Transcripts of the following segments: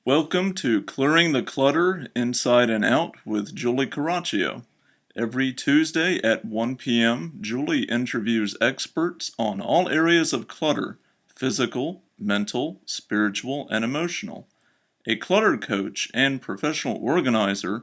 Welcome to Clearing the Clutter Inside and Out with Julie Caraccio. Every Tuesday at 1 p.m., Julie interviews experts on all areas of clutter: physical, mental, spiritual, and emotional. A clutter coach and professional organizer,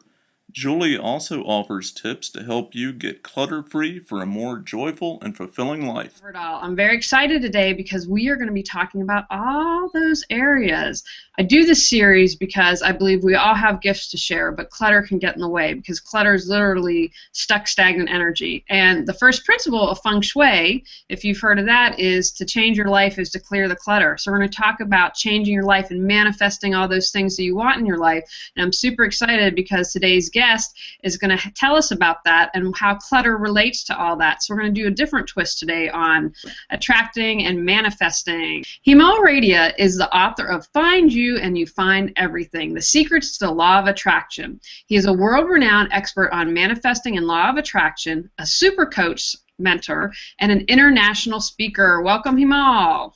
Julie also offers tips to help you get clutter-free for a more joyful and fulfilling life. I'm very excited today because we are going to be talking about all those areas. I do this series because I believe we all have gifts to share, but clutter can get in the way because clutter is literally stuck, stagnant energy. And the first principle of feng shui, if you've heard of that, is to change your life is to clear the clutter. So we're going to talk about changing your life and manifesting all those things that you want in your life. And I'm super excited because today's guest is going to tell us about that and how clutter relates to all that. So we're going to do a different twist today on attracting and manifesting. Hemal Radia is the author of Find You and You Find Everything: The Secrets to the Law of Attraction. He is a world-renowned expert on manifesting and law of attraction, a super coach, mentor, and an international speaker. Welcome, Hemal.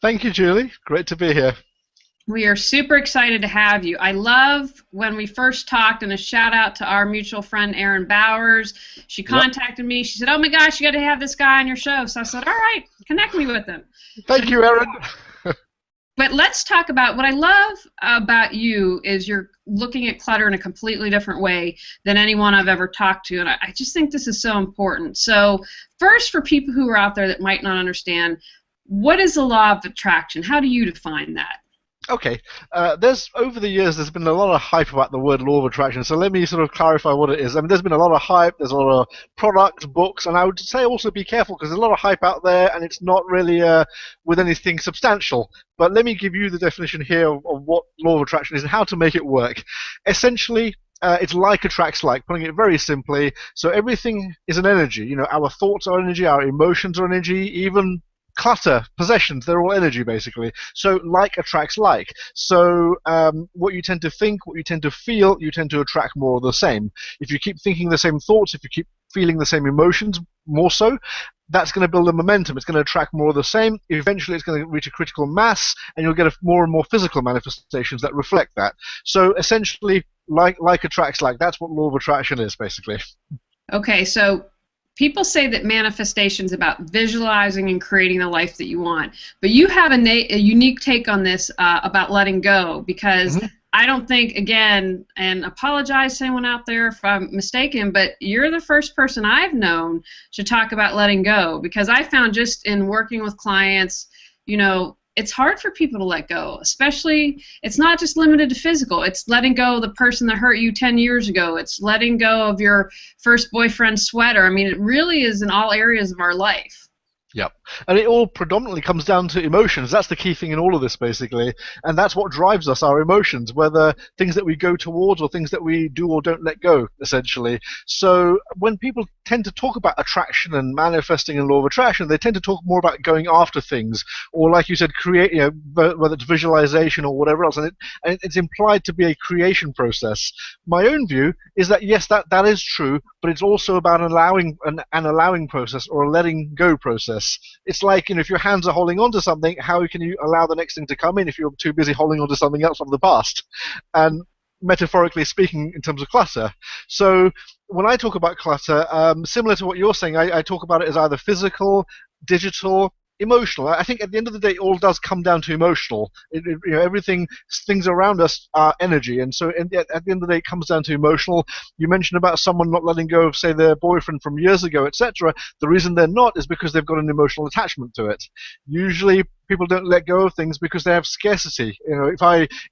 Thank you, Julie. Great to be here. We are super excited to have you. I love when we first talked, and a shout out to our mutual friend Erin Bowers. She contacted me. She said, "Oh my gosh, you got to have this guy on your show." So I said, "All right, connect me with him." Thank you, Erin. But let's talk about what I love about you is you're looking at clutter in a completely different way than anyone I've ever talked to, and I just think this is so important. So first, for people who are out there that might not understand, what is the law of attraction? How do you define that? Okay, over the years there's been a lot of hype about the word law of attraction, so let me sort of clarify what it is. I mean, there's been a lot of hype, there's a lot of products, books, and I would say also be careful because there's a lot of hype out there and it's not really with anything substantial. But let me give you the definition here of what law of attraction is and how to make it work. Essentially, it's like attracts like, putting it very simply. So everything is an energy. You know, our thoughts are energy, our emotions are energy, even clutter, possessions, they're all energy basically. So like attracts like. So what you tend to think, what you tend to feel, you tend to attract more of the same. If you keep thinking the same thoughts, if you keep feeling the same emotions more so, that's going to build a momentum. It's going to attract more of the same. Eventually it's going to reach a critical mass and you'll get more and more physical manifestations that reflect that. So essentially like attracts like. That's what law of attraction is basically. Okay, so people say that manifestation is about visualizing and creating the life that you want, but you have a unique take on this about letting go, because I don't think, again, and apologize to anyone out there if I'm mistaken, but you're the first person I've known to talk about letting go, because I found just in working with clients, you know, it's hard for people to let go, especially, it's not just limited to physical. It's letting go of the person that hurt you 10 years ago. It's letting go of your first boyfriend's sweater. I mean, it really is in all areas of our life. Yep. And it all predominantly comes down to emotions. That's the key thing in all of this, basically. And that's what drives us, our emotions, whether things that we go towards or things that we do or don't let go, essentially. So when people tend to talk about attraction and manifesting and law of attraction, they tend to talk more about going after things, or like you said, create, you know, whether it's visualization or whatever else. And it's implied to be a creation process. My own view is that, yes, that is true, but it's also about an allowing process, or a letting go process. It's like, you know, if your hands are holding on to something, how can you allow the next thing to come in if you're too busy holding on to something else from the past? And metaphorically speaking, in terms of clutter. So when I talk about clutter, similar to what you're saying, I talk about it as either physical, digital, emotional. I think at the end of the day, it all does come down to emotional. You know, everything, things around us are energy, and so at the end of the day, it comes down to emotional. You mentioned about someone not letting go of, say, their boyfriend from years ago, etc. The reason they're not is because they've got an emotional attachment to it. Usually, people don't let go of things because they have scarcity. You know,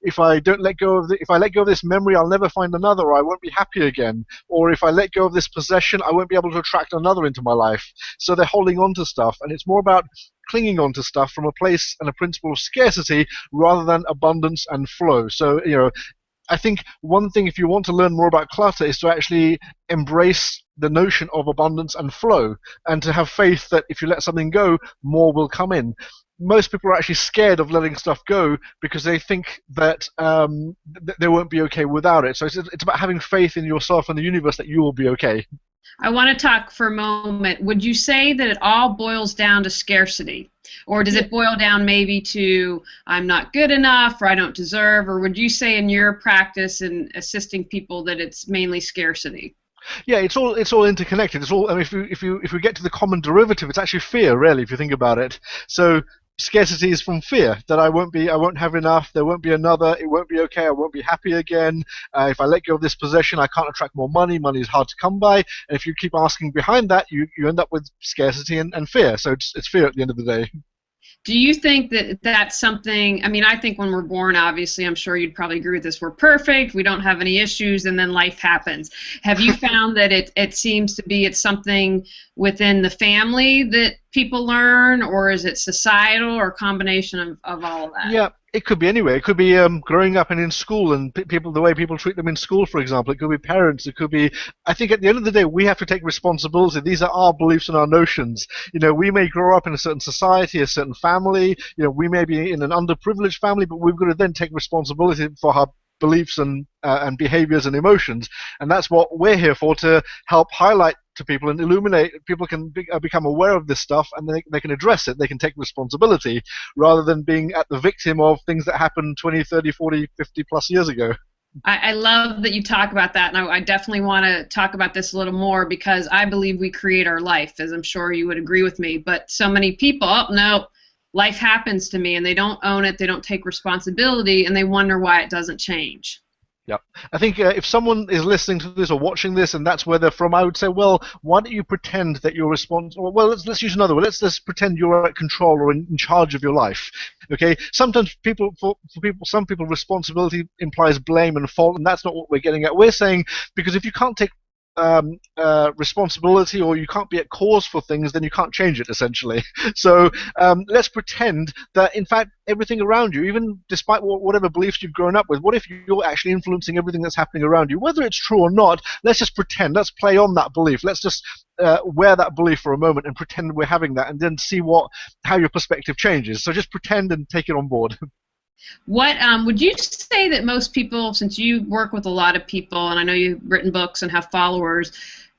if I don't let go of if I let go of this memory, I'll never find another, or I won't be happy again. Or if I let go of this possession, I won't be able to attract another into my life. So they're holding on to stuff, and it's more about clinging on to stuff from a place and a principle of scarcity rather than abundance and flow. So, you know, I think one thing, if you want to learn more about clutter, is to actually embrace the notion of abundance and flow, and to have faith that if you let something go, more will come in. Most people are actually scared of letting stuff go because they think that they won't be okay without it. So it's about having faith in yourself and the universe that you will be okay. I want to talk for a moment. Would you say that it all boils down to scarcity? Or does Yeah. it boil down maybe to I'm not good enough or I don't deserve? Or would you say in your practice in assisting people that it's mainly scarcity? Yeah, it's all interconnected. It's all. I mean, if we get to the common derivative, it's actually fear, really, if you think about it. So scarcity is from fear that I won't have enough. There won't be another. It won't be okay. I won't be happy again. If I let go of this possession, I can't attract more money. Money is hard to come by. And if you keep asking behind that, you end up with scarcity and fear. So it's fear at the end of the day. Do you think that that's something? I mean, I think when we're born, obviously, I'm sure you'd probably agree with this. We're perfect. We don't have any issues, and then life happens. Have you found that it seems to be it's something within the family that people learn, or is it societal, or a combination of all of that? Yeah, it could be anyway. It could be growing up and in school, and people, the way people treat them in school, for example. It could be parents. It could be. I think at the end of the day, we have to take responsibility. These are our beliefs and our notions. We may grow up in a certain society, a certain family. We may be in an underprivileged family, but we've got to then take responsibility for our beliefs and behaviors and emotions. And that's what we're here for, to help highlight to people and illuminate. People can become aware of this stuff, and they can address it. They can take responsibility rather than being at the victim of things that happened 20, 30, 40, 50 plus years ago. I love that you talk about that, and I definitely want to talk about this a little more because I believe we create our life, as I'm sure you would agree with me. But so many people, oh, no, life happens to me, and they don't own it, they don't take responsibility, and they wonder why it doesn't change. Yeah, I think if someone is listening to this or watching this, and that's where they're from, I would say, well, why don't you pretend that you're responsible? Well, let's use another one. Let's pretend you're at control or in charge of your life. Okay. Sometimes some people, responsibility implies blame and fault, and that's not what we're getting at. We're saying because if you can't take responsibility, or you can't be at cause for things, then you can't change it, essentially. So let's pretend that, in fact, everything around you, even despite whatever beliefs you've grown up with, what if you're actually influencing everything that's happening around you? Whether it's true or not, let's just pretend. Let's play on that belief. Let's just wear that belief for a moment and pretend we're having that, and then see how your perspective changes. So just pretend and take it on board. What would you say that most people, since you work with a lot of people, and I know you've written books and have followers,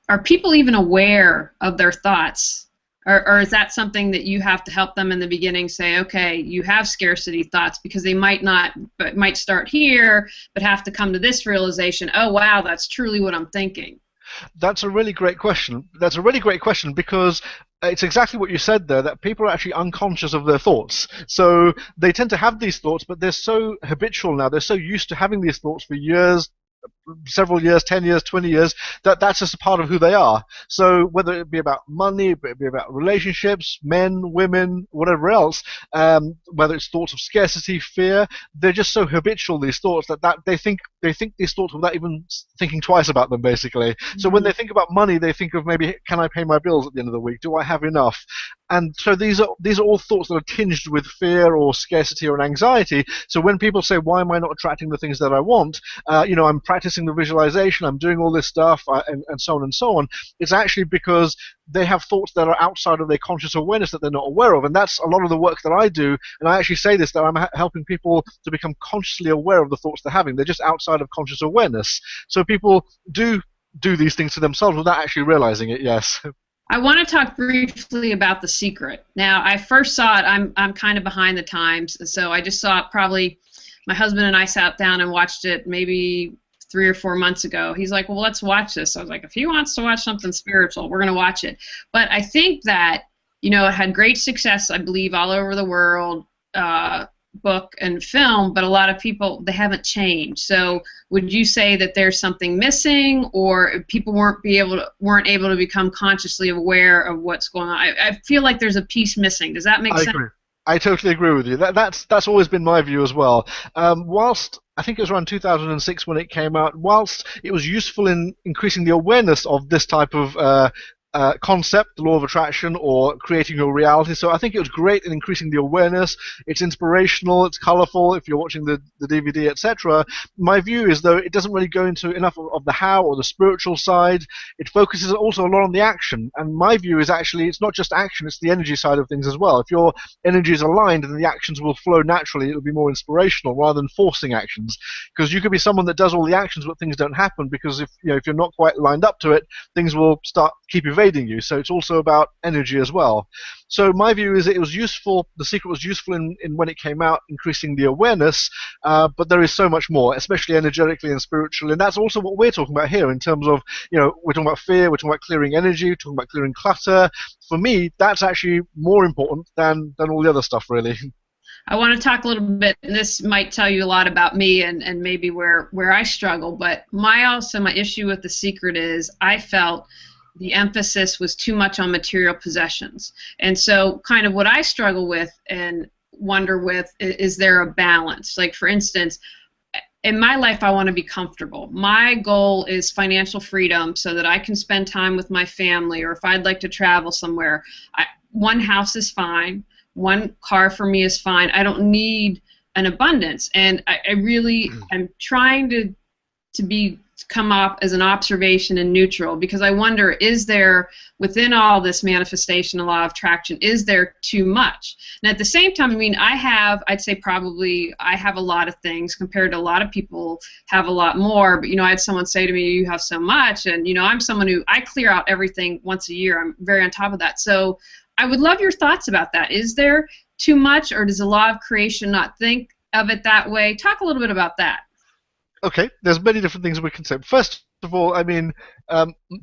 are people even aware of their thoughts? Or is that something that you have to help them in the beginning say, okay, you have scarcity thoughts, because they might not, but might start here, but have to come to this realization, oh, wow, that's truly what I'm thinking? That's a really great question. That's a really great question because it's exactly what you said there, that people are actually unconscious of their thoughts. So they tend to have these thoughts, but they're so habitual now. They're so used to having these thoughts for years, several years, 10 years, 20 years, that's just a part of who they are. So whether it be about money, it be about relationships, men, women, whatever else, whether it's thoughts of scarcity, fear, they're just so habitual, these thoughts, that they think these thoughts without even thinking twice about them, basically. So when they think about money, they think of maybe, can I pay my bills at the end of the week? Do I have enough? And so these are all thoughts that are tinged with fear or scarcity or anxiety. So when people say, why am I not attracting the things that I want? I'm practicing the visualization, I'm doing all this stuff, and so on and so on. It's actually because they have thoughts that are outside of their conscious awareness that they're not aware of. And that's a lot of the work that I do. And I actually say this, that I'm helping people to become consciously aware of the thoughts they're having. They're just outside of conscious awareness. So people do these things to themselves without actually realizing it, yes. I want to talk briefly about The Secret. Now, I first saw it, I'm kind of behind the times, so I just saw it probably, my husband and I sat down and watched it maybe 3 or 4 months ago. He's like, well, let's watch this. I was like, if he wants to watch something spiritual, we're going to watch it. But I think that, it had great success, I believe, all over the world, book and film, but a lot of people, they haven't changed. So would you say that there's something missing, or people weren't able to become consciously aware of what's going on? I feel like there's a piece missing. Does that make sense? Agree. I totally agree with you. That's always been my view as well. Whilst I think it was around 2006 when it came out, whilst it was useful in increasing the awareness of this type of concept, the law of attraction, or creating your reality. So I think it was great in increasing the awareness. It's inspirational, it's colorful if you're watching the DVD, etc. My view is, though, it doesn't really go into enough of the how or the spiritual side. It focuses also a lot on the action. And my view is actually it's not just action, it's the energy side of things as well. If your energy is aligned, then the actions will flow naturally. It'll be more inspirational rather than forcing actions. Because you could be someone that does all the actions but things don't happen, because if you're not quite lined up to it, things will keep evading you. So it's also about energy as well. So my view is it was useful. The Secret was useful in when it came out, increasing the awareness. But there is so much more, especially energetically and spiritually, and that's also what we're talking about here in terms of we're talking about fear, we're talking about clearing energy, we're talking about clearing clutter. For me, that's actually more important than all the other stuff, really. I want to talk a little bit, and this might tell you a lot about me and maybe where I struggle, but my issue with The Secret is I felt the emphasis was too much on material possessions. And so kind of what I struggle with and wonder with is there a balance? Like, for instance, in my life, I want to be comfortable. My goal is financial freedom so that I can spend time with my family, or if I'd like to travel somewhere, one house is fine. One car for me is fine. I don't need an abundance, and I really am trying to come up as an observation and neutral, because I wonder, is there within all this manifestation and law of attraction, is there too much? And at the same time, I mean, I'd say probably I have a lot of things compared to a lot of people have a lot more, but I had someone say to me, you have so much, and I'm someone who I clear out everything once a year. I'm very on top of that. So I would love your thoughts about that. Is there too much, or does the law of creation not think of it that way? Talk a little bit about that. Okay, there's many different things we can say. First of all, I mean,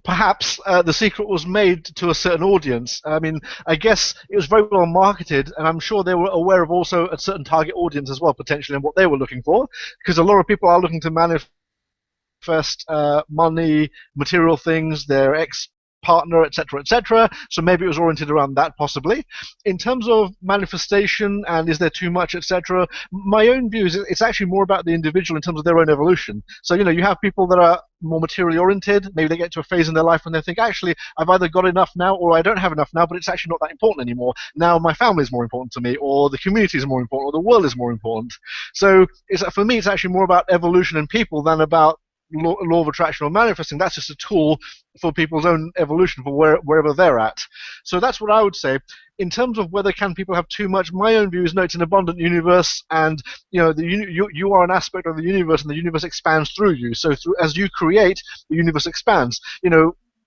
perhaps The Secret was made to a certain audience. I mean, I guess it was very well marketed, and I'm sure they were aware of also a certain target audience as well, potentially, and what they were looking for, because a lot of people are looking to manifest money, material things, their ex-partner, etc., etc. So maybe it was oriented around that, possibly. In terms of manifestation and is there too much, etc., my own view is it's actually more about the individual in terms of their own evolution. So you have people that are more materially oriented. Maybe they get to a phase in their life when they think, actually, I've either got enough now or I don't have enough now, but it's actually not that important anymore. Now my family is more important to me, or the community is more important, or the world is more important. So for me, it's actually more about evolution and people than about law of attraction or manifesting. That's just a tool for people's own evolution for wherever they're at. So that's what I would say. In terms of whether can people have too much, my own view is no, it's an abundant universe, and you are an aspect of the universe, and the universe expands through you. So as you create, the universe expands.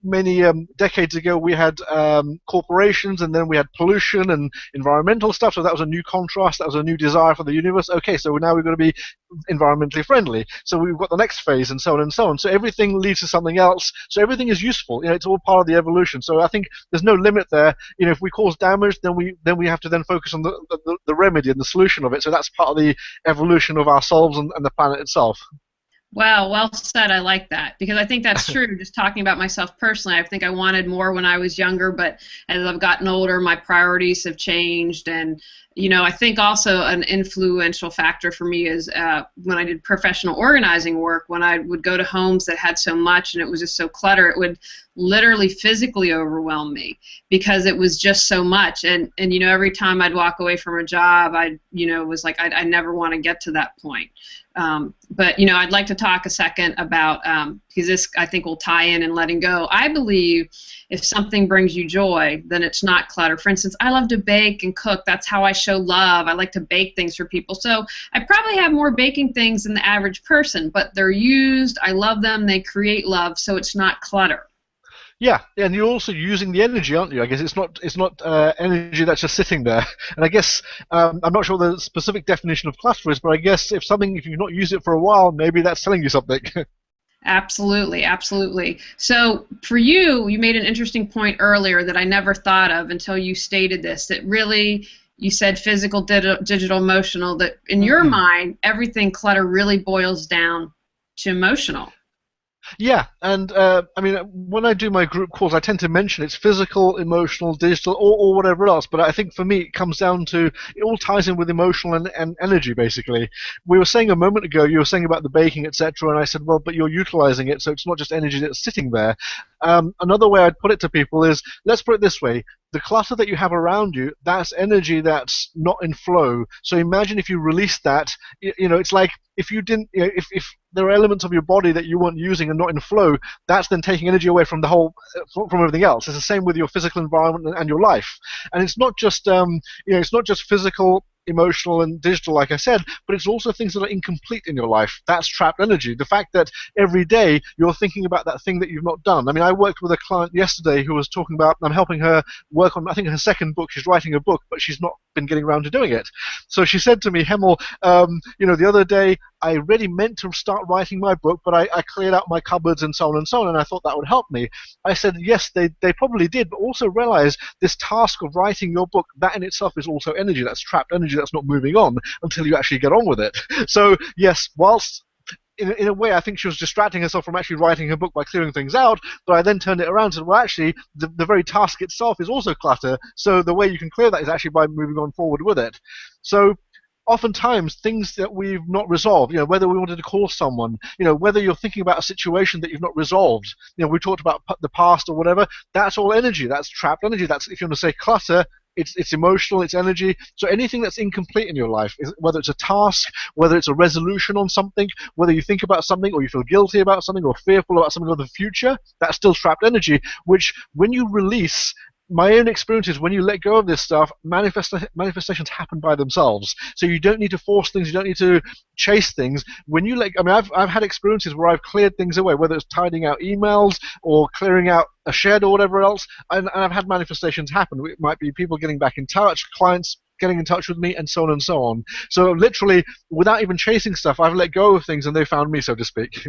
Many decades ago, we had corporations, and then we had pollution and environmental stuff, so that was a new contrast, that was a new desire for the universe. Okay, so now we've got to be environmentally friendly. So we've got the next phase, and so on and so on. So everything leads to something else. So everything is useful. It's all part of the evolution. So I think there's no limit there. If we cause damage, then we have to then focus on the remedy and the solution of it. So that's part of the evolution of ourselves and the planet itself. Wow, well said. I like that, because I think that's true. Just talking about myself personally, I think I wanted more when I was younger, but as I've gotten older, my priorities have changed. And I think also an influential factor for me is when I did professional organizing work, when I would go to homes that had so much and it was just so cluttered, it would literally physically overwhelm me because it was just so much. And every time I'd walk away from a job, I was like, I never want to get to that point. But I'd like to talk a second about, because this I think will tie in and letting go. I believe if something brings you joy, then it's not clutter. For instance, I love to bake and cook. That's how I show love. I like to bake things for people. So I probably have more baking things than the average person, but they're used. I love them. They create love, so it's not clutter. Yeah, and you're also using the energy, aren't you? I guess it's not energy that's just sitting there. And I guess I'm not sure the specific definition of cluster is, but I guess if you've not used it for a while, maybe that's telling you something. Absolutely, absolutely. So for you made an interesting point earlier that I never thought of until you stated this, that really you said physical, digital, emotional, that in your mind, everything clutter really boils down to emotional. Yeah, and when I do my group calls, I tend to mention it's physical, emotional, digital, or whatever else. But I think for me, it comes down to it all ties in with emotional and energy, basically. We were saying a moment ago, you were saying about the baking, etc., and I said, well, but you're utilizing it, so it's not just energy that's sitting there. Another way I'd put it to people is, let's put it this way. The clutter that you have around you, that's energy that's not in flow. So imagine if you release that, it's like if you didn't, if there are elements of your body that you weren't using and not in flow, that's then taking energy away from the whole, from everything else. It's the same with your physical environment and your life. And it's not just, it's not just physical, emotional and digital, like I said, but it's also things that are incomplete in your life. That's trapped energy. The fact that every day you're thinking about that thing that you've not done. I mean, I worked with a client yesterday who was talking about, I'm helping her work on, I think, her second book. She's writing a book, but she's not been getting around to doing it. So she said to me, Hemal, the other day I really meant to start writing my book, but I cleared out my cupboards and so on and so on, and I thought that would help me. I said, yes, they probably did, but also realize this task of writing your book, that in itself is also energy. That's trapped energy that's not moving on until you actually get on with it. So yes, whilst in a way I think she was distracting herself from actually writing her book by clearing things out, but I then turned it around and said, well, actually, the very task itself is also clutter, so the way you can clear that is actually by moving on forward with it. So oftentimes things that we've not resolved, whether we wanted to call someone, whether you're thinking about a situation that you've not resolved, we talked about the past or whatever, that's all energy. That's trapped energy. That's, if you want to say clutter, it's emotional, it's energy. So anything that's incomplete in your life, whether it's a task, whether it's a resolution on something, whether you think about something or you feel guilty about something or fearful about something of the future, that's still trapped energy, which when you release, my own experience is when you let go of this stuff, manifestations happen by themselves. So you don't need to force things. You don't need to chase things. When you I've had experiences where I've cleared things away, whether it's tidying out emails or clearing out a shed or whatever else, and I've had manifestations happen. It might be people getting back in touch, clients getting in touch with me, and so on and so on. So literally, without even chasing stuff, I've let go of things and they found me, so to speak.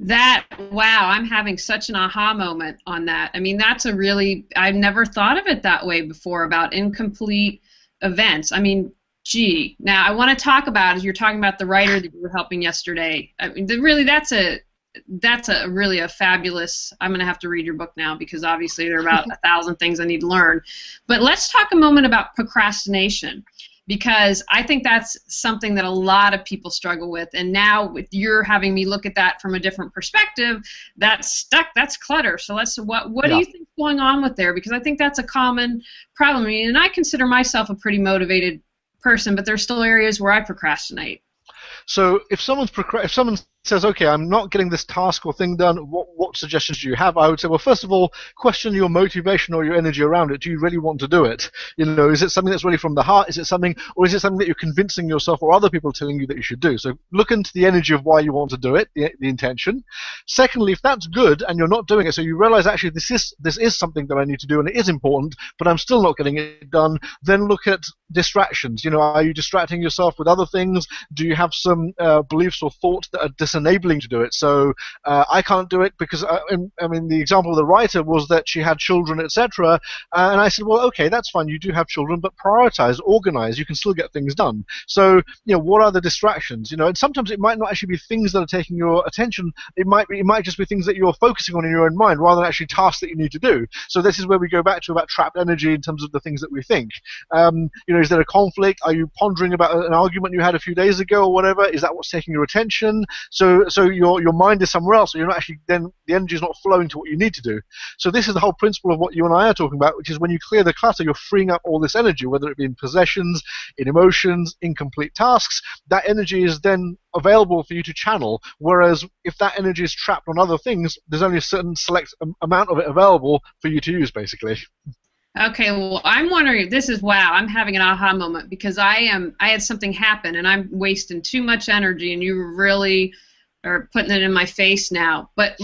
Wow, I'm having such an aha moment on that. I mean, I've never thought of it that way before, about incomplete events. I mean, gee, now I want to talk about, as you're talking about the writer that you were helping yesterday, I mean, really that's a really a fabulous, I'm going to have to read your book now because obviously there are about 1,000 things I need to learn. But let's talk a moment about procrastination, because I think that's something that a lot of people struggle with. And now with you're having me look at that from a different perspective, that's clutter. So what do you think is going on with there? Because I think that's a common problem. I mean, and I consider myself a pretty motivated person, but there's still areas where I procrastinate. So if someone says, okay, I'm not getting this task or thing done, what suggestions do you have? I would say, well, first of all, question your motivation or your energy around it. Do you really want to do it? Is it something that's really from the heart? Is it something that you're convincing yourself or other people telling you that you should do? So look into the energy of why you want to do it, the intention. Secondly, if that's good and you're not doing it, so you realize actually this is something that I need to do and it is important, but I'm still not getting it done, then look at distractions. Are you distracting yourself with other things? Do you have some beliefs or thoughts that are disenabling to do it? So I can't do it because the example of the writer was that she had children, etc. And I said, well, okay, that's fine. You do have children, but prioritize, organize. You can still get things done. So what are the distractions? And sometimes it might not actually be things that are taking your attention. It might just be things that you're focusing on in your own mind rather than actually tasks that you need to do. So this is where we go back to about trapped energy in terms of the things that we think. Is there a conflict? Are you pondering about an argument you had a few days ago or whatever? Is that what's taking your attention? So your mind is somewhere else, so you're not actually, then the energy is not flowing to what you need to do. So this is the whole principle of what you and I are talking about, which is when you clear the clutter, you're freeing up all this energy, whether it be in possessions, in emotions, incomplete tasks. That energy is then available for you to channel, whereas if that energy is trapped on other things, there's only a certain select amount of it available for you to use, basically. Okay, well, I'm wondering, I'm having an aha moment because I had something happen and I'm wasting too much energy and you really are putting it in my face now. But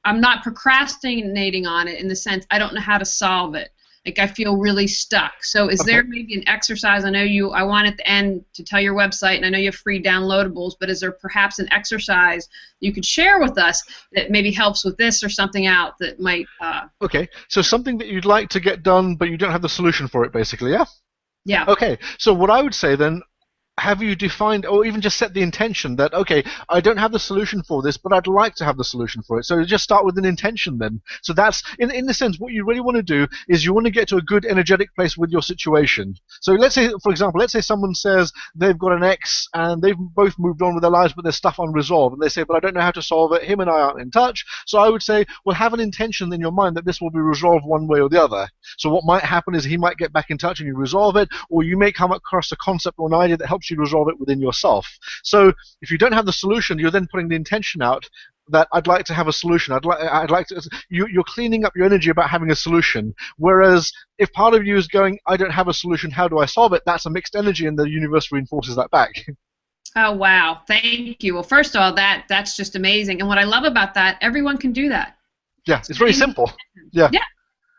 I'm not procrastinating on it in the sense I don't know how to solve it. Like I feel really stuck. So is there maybe an exercise? I know I want at the end to tell your website, and I know you have free downloadables, but is there perhaps an exercise you could share with us that maybe helps with this or something out that might... Okay, so something that you'd like to get done, but you don't have the solution for it, basically, yeah? Yeah. Okay, so what I would say then, have you defined or even just set the intention that, okay, I don't have the solution for this, but I'd like to have the solution for it? So just start with an intention then. So that's, in the sense, what you really want to do is you want to get to a good energetic place with your situation. So let's say, for example, let's say someone says they've got an ex and they've both moved on with their lives, but there's stuff unresolved. And they say, but I don't know how to solve it. Him and I aren't in touch. So I would say, well, have an intention in your mind that this will be resolved one way or the other. So what might happen is he might get back in touch and you resolve it, or you may come across a concept or an idea that helps you resolve it within yourself. So if you don't have the solution, you're then putting the intention out that I'd like to have a solution. I'd like to. You're cleaning up your energy about having a solution. Whereas if part of you is going, I don't have a solution, how do I solve it? That's a mixed energy, and the universe reinforces that back. Oh, wow. Thank you. Well, first of all, that's just amazing. And what I love about that, everyone can do that. Yeah, it's very simple. Yeah.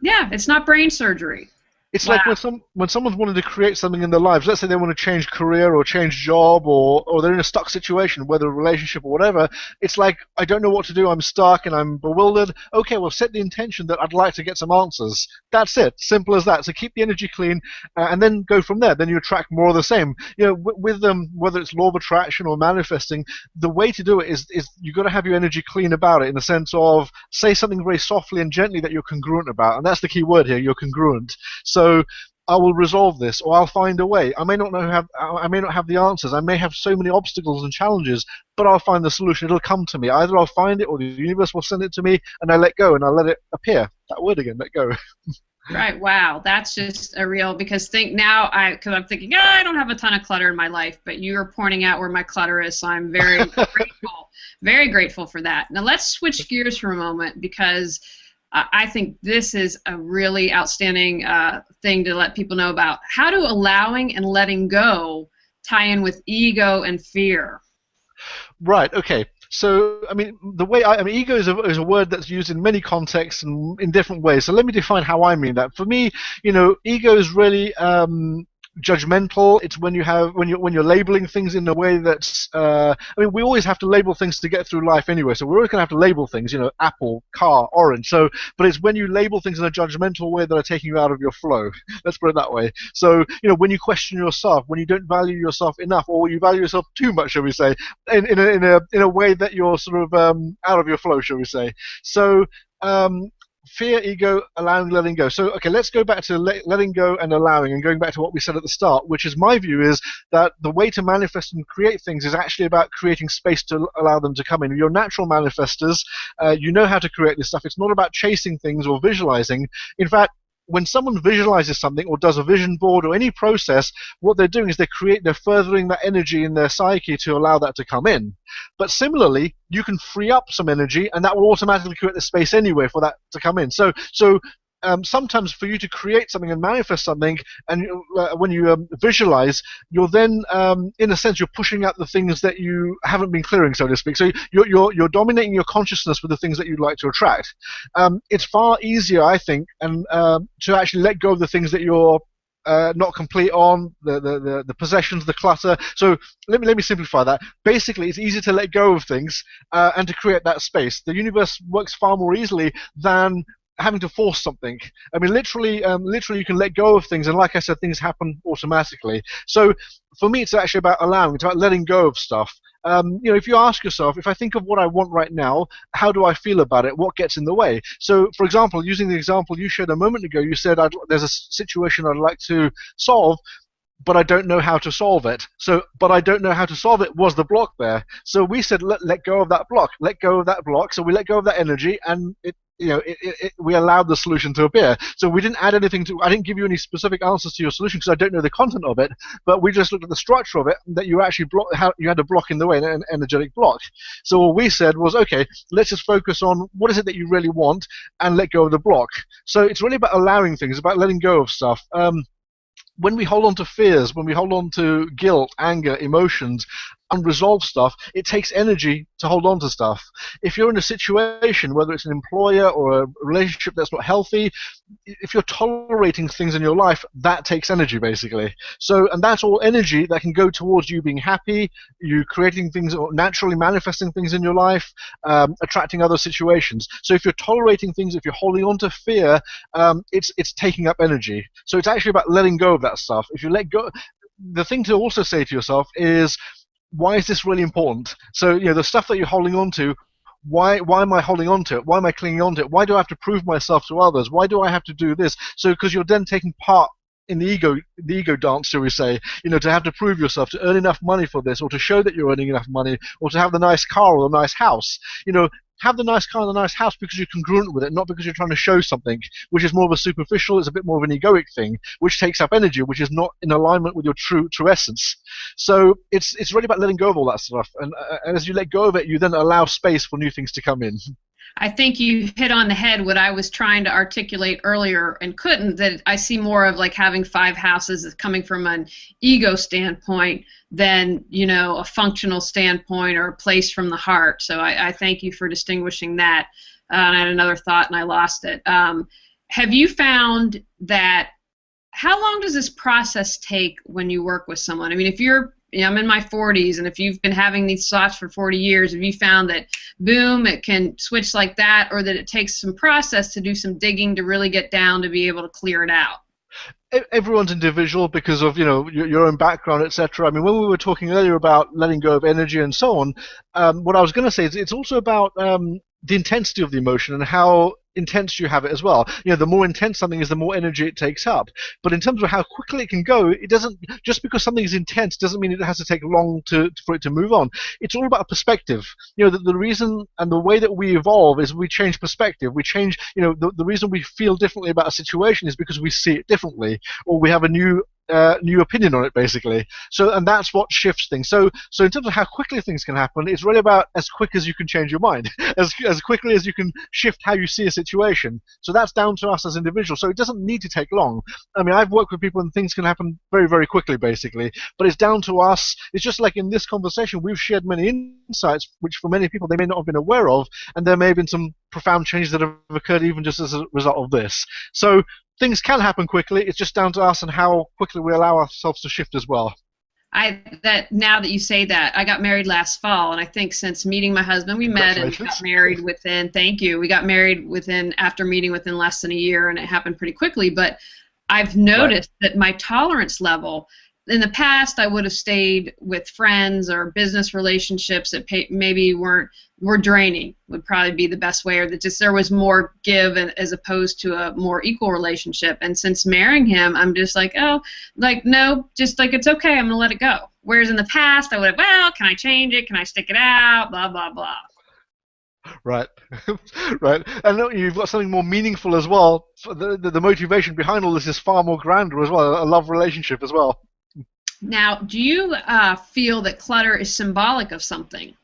Yeah, it's not brain surgery. It's like when someone's wanted to create something in their lives, let's say they want to change career or change job, or they're in a stuck situation, whether a relationship or whatever, it's like, I don't know what to do, I'm stuck and I'm bewildered. Okay, well, set the intention that I'd like to get some answers. That's it. Simple as that. So keep the energy clean and then go from there. Then you attract more of the same. You know, with them, whether it's law of attraction or manifesting, the way to do it is you've got to have your energy clean about it, in the sense of say something very softly and gently that you're congruent about. And that's the key word here, you're congruent. So I will resolve this, or I'll find a way. I may not have the answers. I may have so many obstacles and challenges, but I'll find the solution. It'll come to me. Either I'll find it, or the universe will send it to me, and I let go, and I let it appear. That word again, let go. Right. Wow. That's just a real, because because I'm thinking, I don't have a ton of clutter in my life, but you are pointing out where my clutter is, so I'm very grateful, very grateful for that. Now let's switch gears for a moment, because I think this is a really outstanding thing to let people know about. How do allowing and letting go tie in with ego and fear? Right, okay. So, I mean, ego is a word that's used in many contexts and in different ways. So let me define how I mean that. For me, ego is really judgmental. It's when you're labeling things in a way that's we always have to label things to get through life anyway, so we're always going to have to label things, apple, car, orange. So but it's when you label things in a judgmental way that are taking you out of your flow. Let's put it that way. So when you question yourself, when you don't value yourself enough, or you value yourself too much, shall we say, in a way that you're sort of out of your flow, shall we say. So fear, ego, allowing, letting go. So, okay, let's go back to letting go and allowing, and going back to what we said at the start, which is my view is that the way to manifest and create things is actually about creating space to allow them to come in. You're natural manifestors. You know how to create this stuff. It's not about chasing things or visualizing. In fact, when someone visualizes something or does a vision board or any process, what they're doing is they're furthering that energy in their psyche to allow that to come in. But similarly, you can free up some energy, and that will automatically create the space anyway for that to come in. So sometimes for you to create something and manifest something, and when you visualize, you're then, in a sense, you're pushing out the things that you haven't been clearing, so to speak. So you're dominating your consciousness with the things that you'd like to attract. It's far easier, I think, and to actually let go of the things that you're not complete on, the possessions, the clutter. So let me simplify that. Basically, it's easier to let go of things and to create that space. The universe works far more easily than having to force something. I mean, literally you can let go of things, and like I said, things happen automatically. So for me, it's actually about allowing, it's about letting go of stuff. If you ask yourself, if I think of what I want right now, how do I feel about it? What gets in the way? So, for example, using the example you shared a moment ago, you said there's a situation I'd like to solve, but I don't know how to solve it. So, but I don't know how to solve it was the block there. So we said, let go of that block. Let go of that block. So we let go of that energy, and we allowed the solution to appear. So we didn't add anything I didn't give you any specific answers to your solution because I don't know the content of it, but we just looked at the structure of it, that you actually how you had a block in the way, an energetic block. So what we said was, okay, let's just focus on what is it that you really want and let go of the block. So it's really about allowing things, about letting go of stuff. When we hold on to fears, when we hold on to guilt, anger, emotions, unresolved stuff, it takes energy to hold on to stuff. If you're in a situation, whether it's an employer or a relationship that's not healthy, if you're tolerating things in your life, that takes energy, basically. So, and that's all energy that can go towards you being happy, you creating things, or naturally manifesting things in your life, attracting other situations. So if you're tolerating things, if you're holding on to fear, it's taking up energy. So it's actually about letting go of that stuff. If you let go, the thing to also say to yourself is, why is this really important? So, the stuff that you're holding on to, why am I holding on to it? Why am I clinging on to it? Why do I have to prove myself to others? Why do I have to do this? So, because you're then taking part in the ego dance, shall we say, to have to prove yourself, to earn enough money for this, or to show that you're earning enough money, or to have the nice car or the nice house. Have the nice car and the nice house because you're congruent with it, not because you're trying to show something, which is more of a superficial, it's a bit more of an egoic thing, which takes up energy, which is not in alignment with your true essence. So it's really about letting go of all that stuff, and as you let go of it, you then allow space for new things to come in. I think you hit on the head what I was trying to articulate earlier and couldn't, that I see more of like having 5 houses as coming from an ego standpoint than, a functional standpoint or a place from the heart. So I thank you for distinguishing that. I had another thought and I lost it. Have you found that, how long does this process take when you work with someone? I mean, if I'm in my 40s, and if you've been having these thoughts for 40 years, have you found that, boom, it can switch like that, or that it takes some process to do some digging to really get down to be able to clear it out? Everyone's individual because of your own background, etc. I mean, when we were talking earlier about letting go of energy and so on, what I was going to say is it's also about the intensity of the emotion and how intense you have it as well. The more intense something is, the more energy it takes up. But in terms of how quickly it can go, it doesn't, just because something is intense doesn't mean it has to take long for it to move on. It's all about perspective. The reason and the way that we evolve is we change perspective. We change, the reason we feel differently about a situation is because we see it differently, or we have a new opinion on it, basically. And that's what shifts things. So in terms of how quickly things can happen, it's really about as quick as you can change your mind, as quickly as you can shift how you see a situation. So that's down to us as individuals. So it doesn't need to take long. I mean, I've worked with people and things can happen very, very quickly, basically. But it's down to us. It's just like in this conversation, we've shared many insights, which for many people they may not have been aware of, and there may have been some profound changes that have occurred even just as a result of this. So things can happen quickly. It's just down to us and how quickly we allow ourselves to shift as well. Now that you say that, I got married last fall, and I think since meeting my husband, we met and got married within. Thank you. We got married after meeting within less than a year, and it happened pretty quickly. But I've noticed that my tolerance level. In the past, I would have stayed with friends or business relationships that maybe were draining, would probably be the best way, or that just there was more give as opposed to a more equal relationship. And since marrying him, I'm just like, no, just like it's okay, I'm going to let it go. Whereas in the past, I would have, well, can I change it? Can I stick it out? Blah, blah, blah. Right, right. And you've got something more meaningful as well. The motivation behind all this is far more grander as well, a love relationship as well. Now, do you feel that clutter is symbolic of something?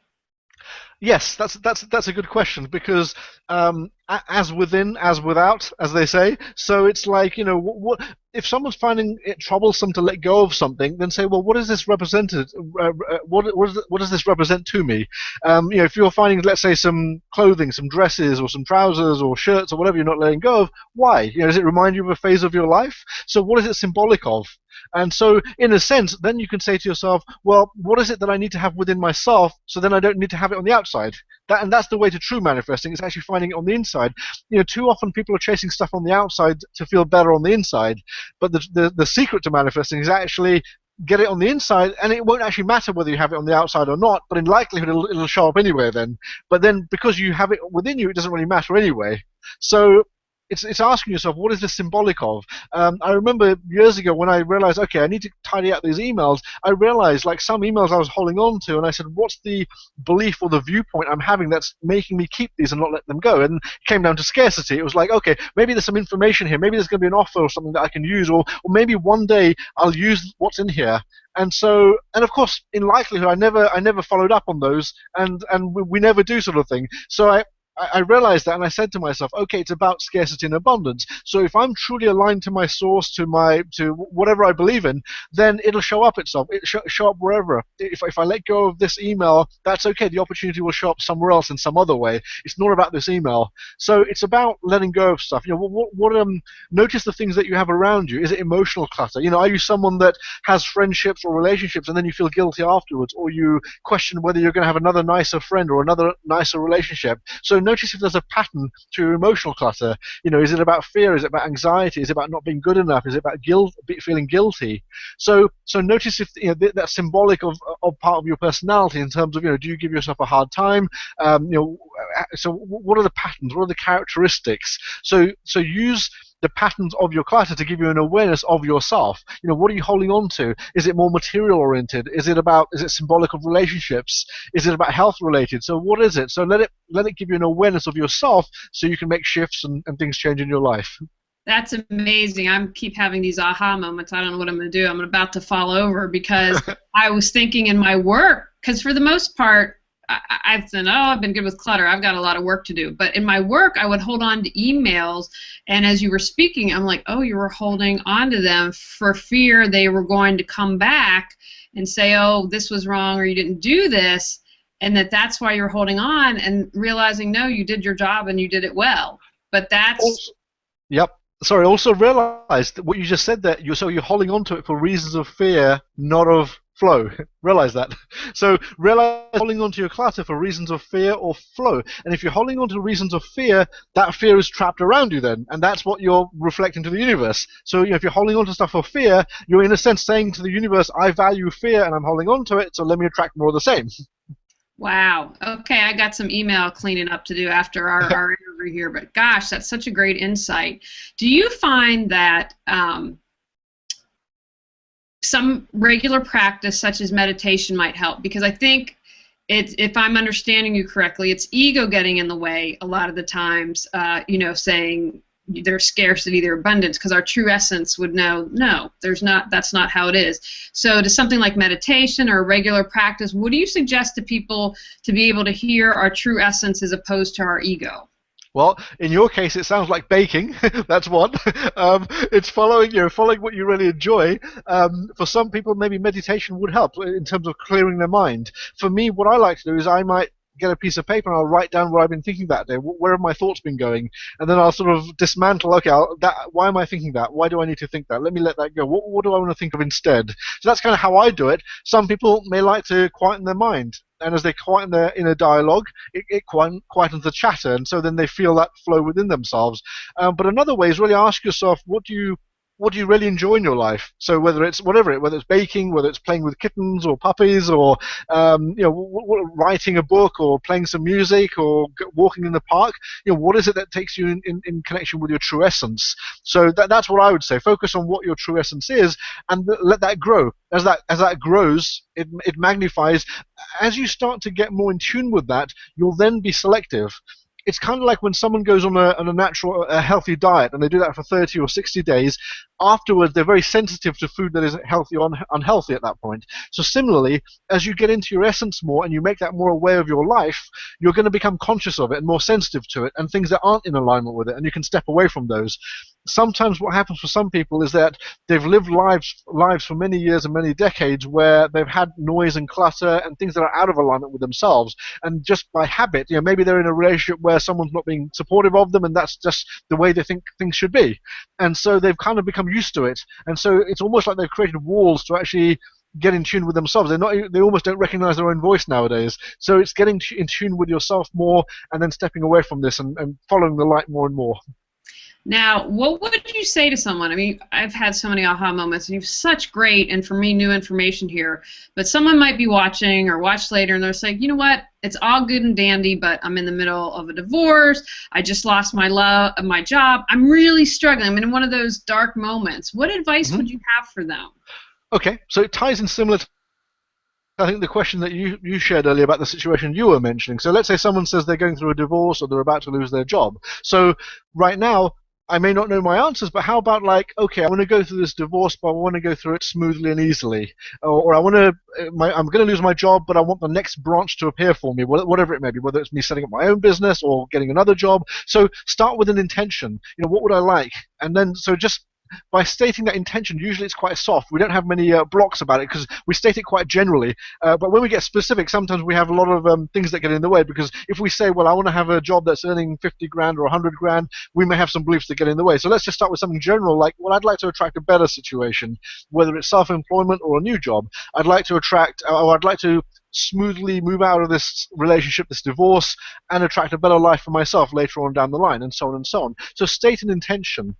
Yes, that's a good question, because as within, as without, as they say. So it's like, what if someone's finding it troublesome to let go of something, then say, well, what is this represented? What does this represent to me? If you're finding, let's say, some clothing, some dresses, or some trousers, or shirts, or whatever you're not letting go of, why? Does it remind you of a phase of your life? So what is it symbolic of? And so, in a sense, then you can say to yourself, well, what is it that I need to have within myself, so then I don't need to have it on the outside? And that's the way to true manifesting. It's actually finding it on the inside. Too often people are chasing stuff on the outside to feel better on the inside. But the secret to manifesting is actually get it on the inside, and it won't actually matter whether you have it on the outside or not, but in likelihood it'll show up anyway then. But then because you have it within you, it doesn't really matter anyway. So it's asking yourself, what is this symbolic of? I remember years ago when I realized, okay, I need to tidy out these emails, I realized like some emails I was holding on to, and I said, what's the belief or the viewpoint I'm having that's making me keep these and not let them go? And it came down to scarcity. It was like, okay, maybe there's some information here, maybe there's going to be an offer or something that I can use, or maybe one day I'll use what's in here. And so, and of course, in likelihood, I never followed up on those, and we never do, sort of thing. So I realized that, and I said to myself, okay, it's about scarcity and abundance. So if I'm truly aligned to my source, to whatever I believe in, then it'll show up itself. It'll show up wherever. If I let go of this email, that's okay. The opportunity will show up somewhere else in some other way. It's not about this email. So it's about letting go of stuff. Notice the things that you have around you. Is it emotional clutter? Are you someone that has friendships or relationships and then you feel guilty afterwards, or you question whether you're going to have another nicer friend or another nicer relationship? So notice if there's a pattern to your emotional clutter. Is it about fear? Is it about anxiety? Is it about not being good enough? Is it about guilt, feeling guilty? So notice if that's symbolic of part of your personality in terms of, do you give yourself a hard time? So what are the patterns? What are the characteristics? So use the patterns of your clutter to give you an awareness of yourself. What are you holding on to? Is it more material oriented? Is it symbolic of relationships? Is it about health related? So what is it? So let it give you an awareness of yourself so you can make shifts and things change in your life. That's amazing. I keep having these aha moments. I don't know what I'm going to do. I'm about to fall over because I was thinking in my work, because for the most part, I've said, I've been good with clutter. I've got a lot of work to do. But in my work, I would hold on to emails, and as you were speaking, I'm like, you were holding on to them for fear they were going to come back and say, this was wrong or you didn't do this, and that's why you're holding on, and realizing, no, you did your job and you did it well. But that's... Yep. Sorry, also realize that what you just said, that you're holding on to it for reasons of fear, not of flow. Realize that. So realize holding on to your clutter for reasons of fear or flow. And if you're holding on to reasons of fear, that fear is trapped around you then. And that's what you're reflecting to the universe. So if you're holding on to stuff for fear, you're in a sense saying to the universe, I value fear and I'm holding on to it, so let me attract more of the same. Wow. Okay, I got some email cleaning up to do after our interview here, but gosh, that's such a great insight. Do you find that some regular practice such as meditation might help? Because I think if I'm understanding you correctly, it's ego getting in the way a lot of the times, saying there's scarcity, there's abundance, because our true essence would know, no, there's not. That's not how it is. So to something like meditation or regular practice, what do you suggest to people to be able to hear our true essence as opposed to our ego? Well, in your case, it sounds like baking. That's one. It's following what you really enjoy. For some people, maybe meditation would help in terms of clearing their mind. For me, what I like to do is I might get a piece of paper and I'll write down what I've been thinking that day. Where have my thoughts been going? And then I'll sort of dismantle. Okay, why am I thinking that? Why do I need to think that? Let me let that go. What do I want to think of instead? So that's kind of how I do it. Some people may like to quieten their mind. And as they quieten their inner dialogue, it quietens the chatter, and so then they feel that flow within themselves. But another way is really ask yourself, what do you really enjoy in your life? So whether it's whether it's baking, whether it's playing with kittens or puppies, or writing a book, or playing some music, or walking in the park, what is it that takes you in connection with your true essence? So that's what I would say. Focus on what your true essence is, and let that grow. As that grows, it magnifies. As you start to get more in tune with that, you'll then be selective. It's kind of like when someone goes on a healthy diet and they do that for 30 or 60 days. Afterwards, they're very sensitive to food that isn't healthy or unhealthy at that point. So similarly, as you get into your essence more and you make that more aware of your life, you're going to become conscious of it and more sensitive to it and things that aren't in alignment with it, and you can step away from those. Sometimes what happens for some people is that they've lived lives for many years and many decades where they've had noise and clutter and things that are out of alignment with themselves, and just by habit, maybe they're in a relationship where someone's not being supportive of them, and that's just the way they think things should be, and so they've kind of become used to it, and so it's almost like they've created walls to actually get in tune with themselves. They almost don't recognize their own voice nowadays. So it's getting in tune with yourself more, and then stepping away from this and following the light more and more. Now, what would you say to someone? I mean, I've had so many aha moments, and you have such great, and for me, new information here. But someone might be watching or watch later, and they're saying, you know what? It's all good and dandy, but I'm in the middle of a divorce. I just lost my job. I'm really struggling. I'm in one of those dark moments. What advice would you have for them? Okay, so it ties in similar to, I think, the question that you shared earlier about the situation you were mentioning. So let's say someone says they're going through a divorce or they're about to lose their job. So right now, I may not know my answers, but how about okay, I want to go through this divorce, but I want to go through it smoothly and easily, or I'm going to lose my job, but I want the next branch to appear for me, whatever it may be, whether it's me setting up my own business or getting another job. So start with an intention. What would I like? And then just by stating that intention, usually it's quite soft. We don't have many blocks about it because we state it quite generally. But when we get specific, sometimes we have a lot of things that get in the way, because if we say, well, I want to have a job that's earning 50 grand or 100 grand, we may have some beliefs that get in the way. So let's just start with something general, like, well, I'd like to attract a better situation, whether it's self-employment or a new job. I'd like to attract, or I'd like to smoothly move out of this relationship, this divorce, and attract a better life for myself later on down the line, and so on and so on. So state an intention.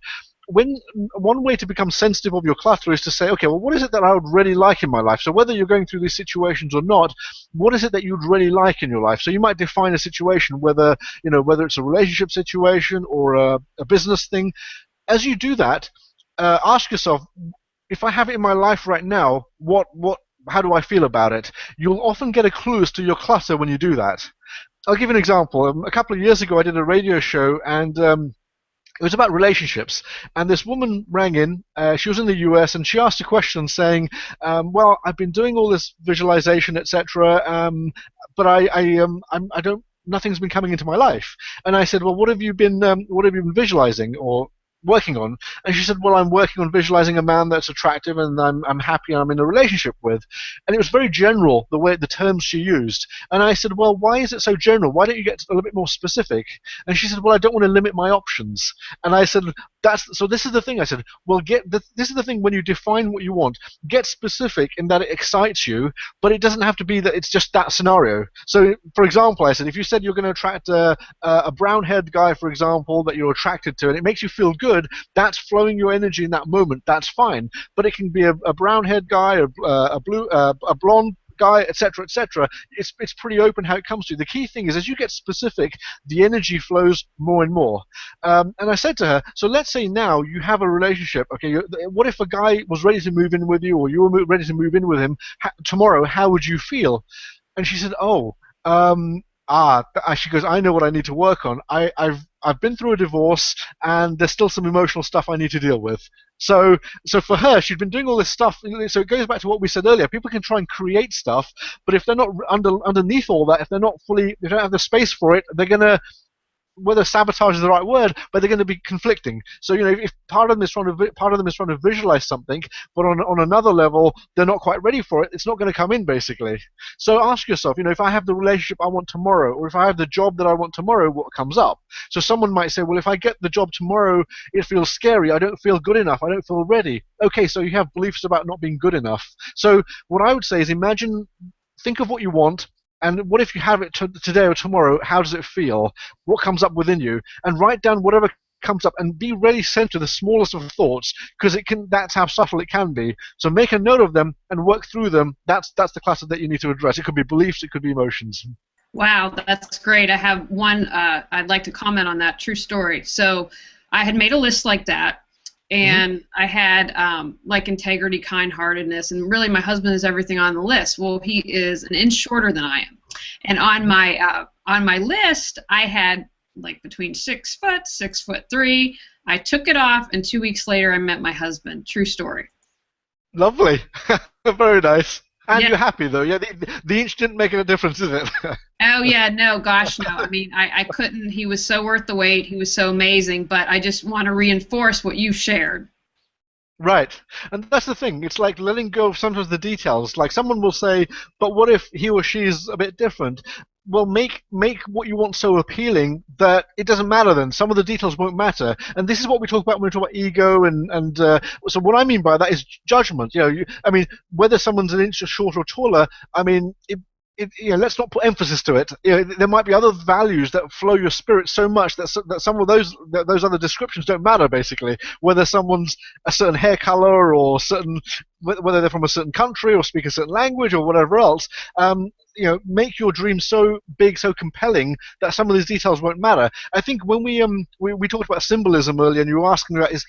One way to become sensitive of your clutter is to say, okay, well, what is it that I would really like in my life? So whether you're going through these situations or not, what is it that you'd really like in your life? So you might define a situation, whether it's a relationship situation or a business thing. As you do that, ask yourself, if I have it in my life right now, how do I feel about it? You'll often get a clue as to your clutter when you do that. I'll give you an example. A couple of years ago, I did a radio show, and it was about relationships, and this woman rang in. She was in the US, and she asked a question saying, "Well, I've been doing all this visualization, etc., but I don't. Nothing's been coming into my life." And I said, "Well, what have you been visualizing or working on?" And she said, "Well, I'm working on visualizing a man that's attractive and I'm happy and I'm in a relationship with." And it was very general, the terms she used. And I said, "Well, why is it so general? Why don't you get a little bit more specific?" And she said, "Well, I don't want to limit my options." And I said, so this is the thing. I said, well, this is the thing. When you define what you want, get specific in that it excites you, but it doesn't have to be that it's just that scenario. So, for example, I said, if you said you're going to attract a brown-haired guy, for example, that you're attracted to, and it makes you feel good, that's flowing your energy in that moment. That's fine. But it can be a brown-haired guy, a blonde guy, etc., etc. It's pretty open how it comes to you. The key thing is, as you get specific, the energy flows more and more. And I said to her, so let's say now you have a relationship. Okay, what if a guy was ready to move in with you, or you were ready to move in with him tomorrow? How would you feel? And she said, she goes, I know what I need to work on. I've been through a divorce, and there's still some emotional stuff I need to deal with. So for her, she'd been doing all this stuff. So it goes back to what we said earlier. People can try and create stuff, but if they're not underneath all that, if they don't have the space for it, they're gonna, whether sabotage is the right word, but they're going to be conflicting. So if part of them is trying to visualize something, but on another level they're not quite ready for it, it's not going to come in, basically. So ask yourself, if I have the relationship I want tomorrow, or if I have the job that I want tomorrow, what comes up? So someone might say, well, if I get the job tomorrow, it feels scary. I don't feel good enough. I don't feel ready. Okay, so you have beliefs about not being good enough. So what I would say is, think of what you want. And what if you have it today or tomorrow? How does it feel? What comes up within you? And write down whatever comes up, and be really sent to the smallest of thoughts, because that's how subtle it can be. So make a note of them and work through them. That's the cluster that you need to address. It could be beliefs, it could be emotions. Wow, that's great. I have one, I'd like to comment on that. True story. So I had made a list like that, and I had like integrity, kind-heartedness, and really my husband is everything on the list. Well, he is an inch shorter than I am, and on my list I had like between 6 foot, 6'3". I took it off, and 2 weeks later I met my husband. True story. Lovely. Very nice. And yeah. You're happy, though. Yeah, the inch didn't make a difference, did it? Oh, yeah, no, gosh, no. I mean, I couldn't. He was so worth the wait. He was so amazing. But I just want to reinforce what you shared. Right. And that's the thing. It's like letting go of sometimes the details. Like someone will say, but what if he or she is a bit different? Well, make what you want so appealing that it doesn't matter then. Some of the details won't matter. And this is what we talk about when we talk about ego. And so what I mean by that is judgment. Whether someone's an inch shorter or taller, let's not put emphasis to it. There might be other values that flow your spirit so much that some of those other descriptions don't matter, basically. Whether someone's a certain hair color, or whether they're from a certain country or speak a certain language or whatever else. Make your dream so big, so compelling that some of these details won't matter. I think when we talked about symbolism earlier, and you were asking about is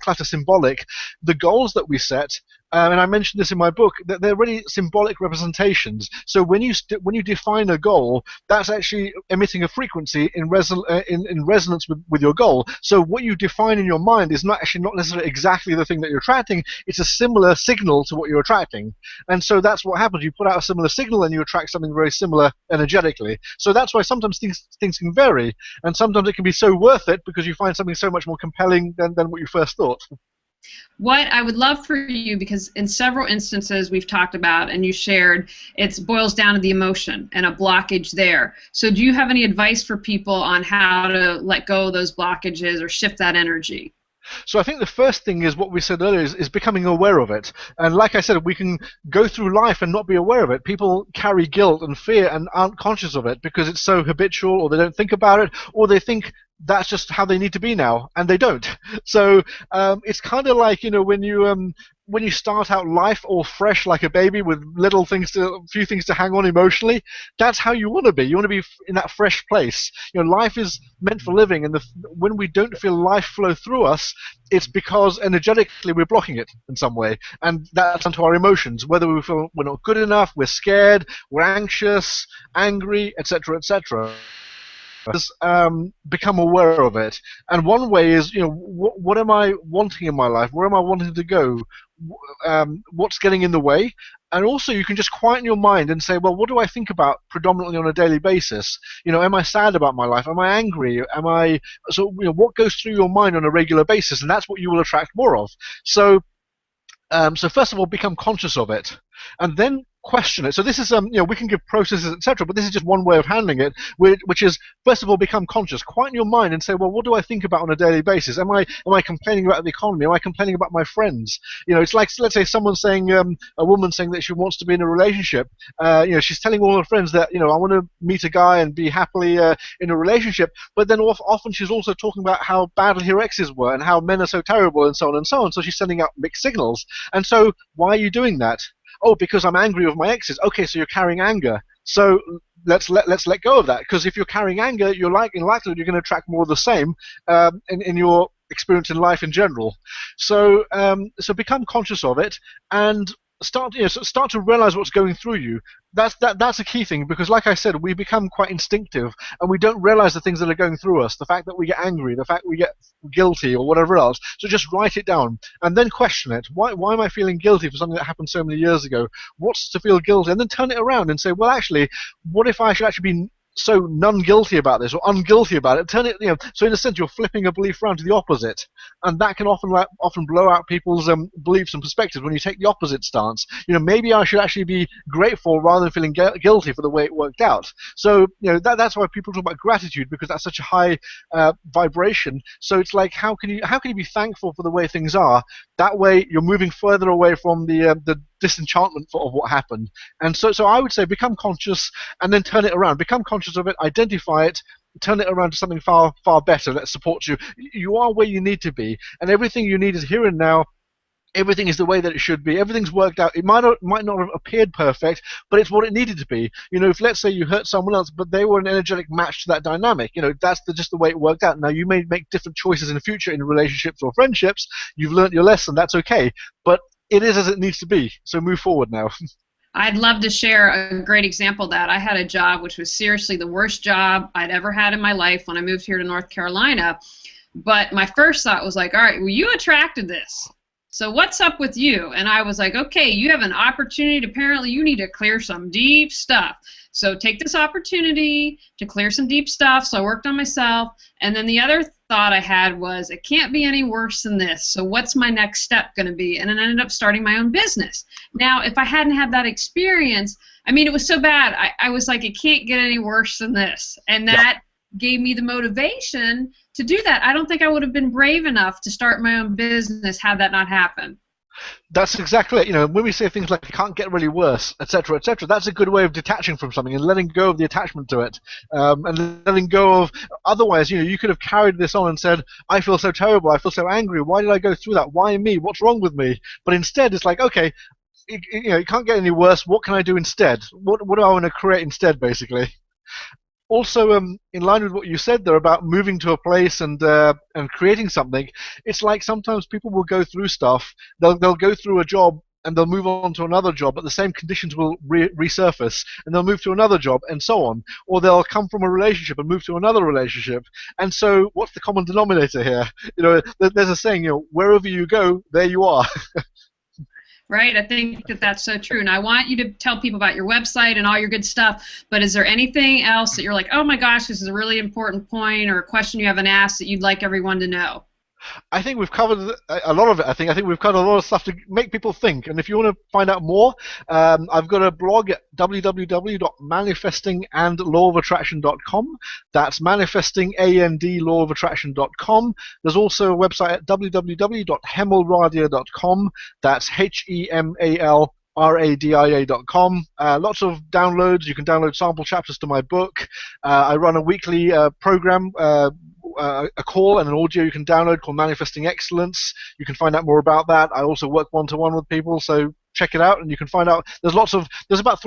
clutter symbolic, the goals that we set, and I mentioned this in my book, that they're really symbolic representations. So when you define a goal, that's actually emitting a frequency in resonance with your goal. So what you define in your mind is not necessarily exactly the thing that you're attracting. It's a similar signal to what you're attracting. And so that's what happens. You put out a similar signal and you attract something very similar energetically. So that's why sometimes things can vary, and sometimes it can be so worth it because you find something so much more compelling than what you first thought. What I would love for you, because in several instances we've talked about and you shared, it boils down to the emotion and a blockage there. So do you have any advice for people on how to let go of those blockages or shift that energy? So I think the first thing is what we said earlier is becoming aware of it. And like I said, we can go through life and not be aware of it. People carry guilt and fear and aren't conscious of it because it's so habitual, or they don't think about it, or they think that's just how they need to be now, and they don't. So it's kind of like, when you start out life all fresh like a baby with a few things to hang on emotionally. That's how you want to be. You want to be in that fresh place. Life is meant for living, and when we don't feel life flow through us, it's because energetically we're blocking it in some way, and that's onto our emotions. Whether we feel we're not good enough, we're scared, we're anxious, angry, etc., etc. Become aware of it. And one way is, what am I wanting in my life? Where am I wanting to go? What's getting in the way? And also, you can just quieten your mind and say, well, what do I think about predominantly on a daily basis? Am I sad about my life? Am I angry? What goes through your mind on a regular basis? And that's what you will attract more of. So first of all, become conscious of it, and then question it. So this is we can give processes, etc., but this is just one way of handling it, which is, first of all, become conscious. Quieten your mind and say, well, what do I think about on a daily basis? Am I complaining about the economy? Am I complaining about my friends? It's like, let's say someone's saying, a woman saying that she wants to be in a relationship. She's telling all her friends that, I want to meet a guy and be happily in a relationship, but then often she's also talking about how badly her exes were and how men are so terrible and so on and so on. So she's sending out mixed signals. And so why are you doing that? Oh, because I'm angry with my exes. Okay, so you're carrying anger. So let's let go of that, because if you're carrying anger, you're likely you're going to attract more of the same in your experience in life in general. So become conscious of it and start to realize what's going through you. That's a key thing, because like I said, we become quite instinctive and we don't realize the things that are going through us, the fact that we get angry, the fact we get guilty or whatever else. So just write it down and then question it. Why am I feeling guilty for something that happened so many years ago? What's to feel guilty? And then turn it around and say, well, actually, what if I should actually be so non-guilty about this or unguilty about it? Turn it, so in a sense you're flipping a belief around to the opposite, and that can often blow out people's beliefs and perspectives when you take the opposite stance. Maybe I should actually be grateful rather than feeling guilty for the way it worked out. So that's why people talk about gratitude, because that's such a high vibration. So it's like, how can you be thankful for the way things are? That way you're moving further away from the disenchantment of what happened. And so I would say become conscious and then turn it around. Become conscious of it, identify it, turn it around to something far, far better that supports you. You are where you need to be, and everything you need is here and now. Everything is the way that it should be. Everything's worked out. It might not have appeared perfect, but it's what it needed to be. If let's say you hurt someone else, but they were an energetic match to that dynamic, that's just the way it worked out. Now you may make different choices in the future in relationships or friendships. You've learned your lesson. That's okay, but it is as it needs to be. So move forward now. I'd love to share a great example of that. I had a job which was seriously the worst job I'd ever had in my life when I moved here to North Carolina. But my first thought was like, all right, well, you attracted this. So what's up with you? And I was like, okay, you have an opportunity. Apparently you need to clear some deep stuff. So take this opportunity to clear some deep stuff. So I worked on myself. And then the other thought I had was, it can't be any worse than this. So what's my next step going to be? And then I ended up starting my own business. Now, if I hadn't had that experience, it was so bad. I was like, it can't get any worse than this. And that gave me the motivation to do that. I don't think I would have been brave enough to start my own business had that not happened. That's exactly it. When we say things like it can't get really worse, etc., that's a good way of detaching from something and letting go of the attachment to it, and letting go of. Otherwise, you could have carried this on and said, I feel so terrible, I feel so angry, why did I go through that, why me, what's wrong with me? But instead it's like, okay, it can't get any worse, what can I do instead? What do I want to create instead, basically? Also, in line with what you said there about moving to a place and creating something, it's like sometimes people will go through stuff. They'll go through a job and they'll move on to another job, but the same conditions will resurface, and they'll move to another job and so on. Or they'll come from a relationship and move to another relationship. And so, what's the common denominator here? There's a saying, wherever you go, there you are. Right, I think that's so true. And I want you to tell people about your website and all your good stuff, but is there anything else that you're like, oh my gosh, this is a really important point or a question you haven't asked that you'd like everyone to know? I think we've covered a lot of it. I think we've covered a lot of stuff to make people think. And if you want to find out more, I've got a blog at www.manifestingandlawofattraction.com. That's manifestingandlawofattraction.com. There's also a website at www.hemalradia.com. That's HEMALRADIA.com. Lots of downloads. You can download sample chapters to my book. I run a weekly program, a call and an audio you can download called Manifesting Excellence. You can find out more about that. I also work one-to-one with people, so check it out, and you can find out. There's about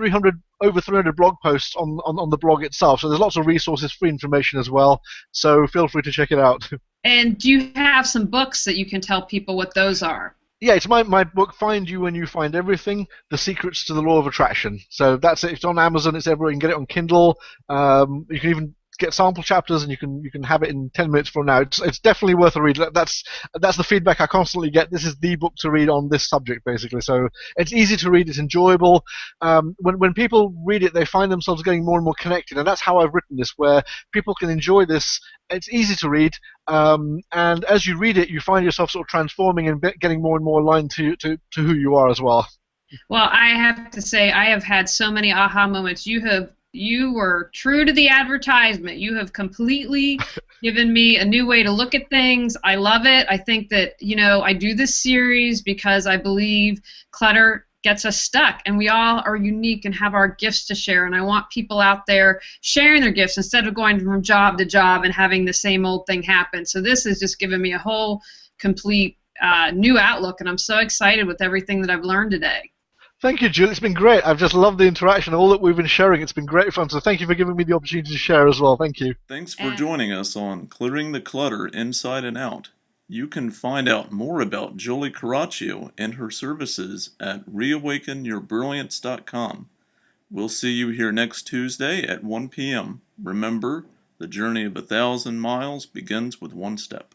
over 300 blog posts on the blog itself, so there's lots of resources, free information as well. So feel free to check it out. And do you have some books that you can tell people what those are? Yeah, it's my book, Find You When You Find Everything, The Secrets to the Law of Attraction. So that's it. It's on Amazon. It's everywhere. You can get it on Kindle. You can even get sample chapters, and you can have it in 10 minutes from now. It's definitely worth a read. That's the feedback I constantly get. This is the book to read on this subject, basically. So it's easy to read. It's enjoyable. When people read it, they find themselves getting more and more connected, and that's how I've written this, where people can enjoy this. It's easy to read, and as you read it, you find yourself sort of transforming and getting more and more aligned to who you are as well. Well, I have to say, I have had so many aha moments. You were true to the advertisement. You have completely given me a new way to look at things. I love it. I think that, I do this series because I believe clutter gets us stuck, and we all are unique and have our gifts to share, and I want people out there sharing their gifts instead of going from job to job and having the same old thing happen. So this has just given me a whole complete new outlook, and I'm so excited with everything that I've learned today. Thank you, Jill. It's been great. I've just loved the interaction, all that we've been sharing. It's been great fun. So thank you for giving me the opportunity to share as well. Thank you. Thanks for joining us on Clearing the Clutter Inside and Out. You can find out more about Julie Carraccio and her services at reawakenyourbrilliance.com. We'll see you here next Tuesday at 1 p.m. Remember, the journey of 1,000 miles begins with one step.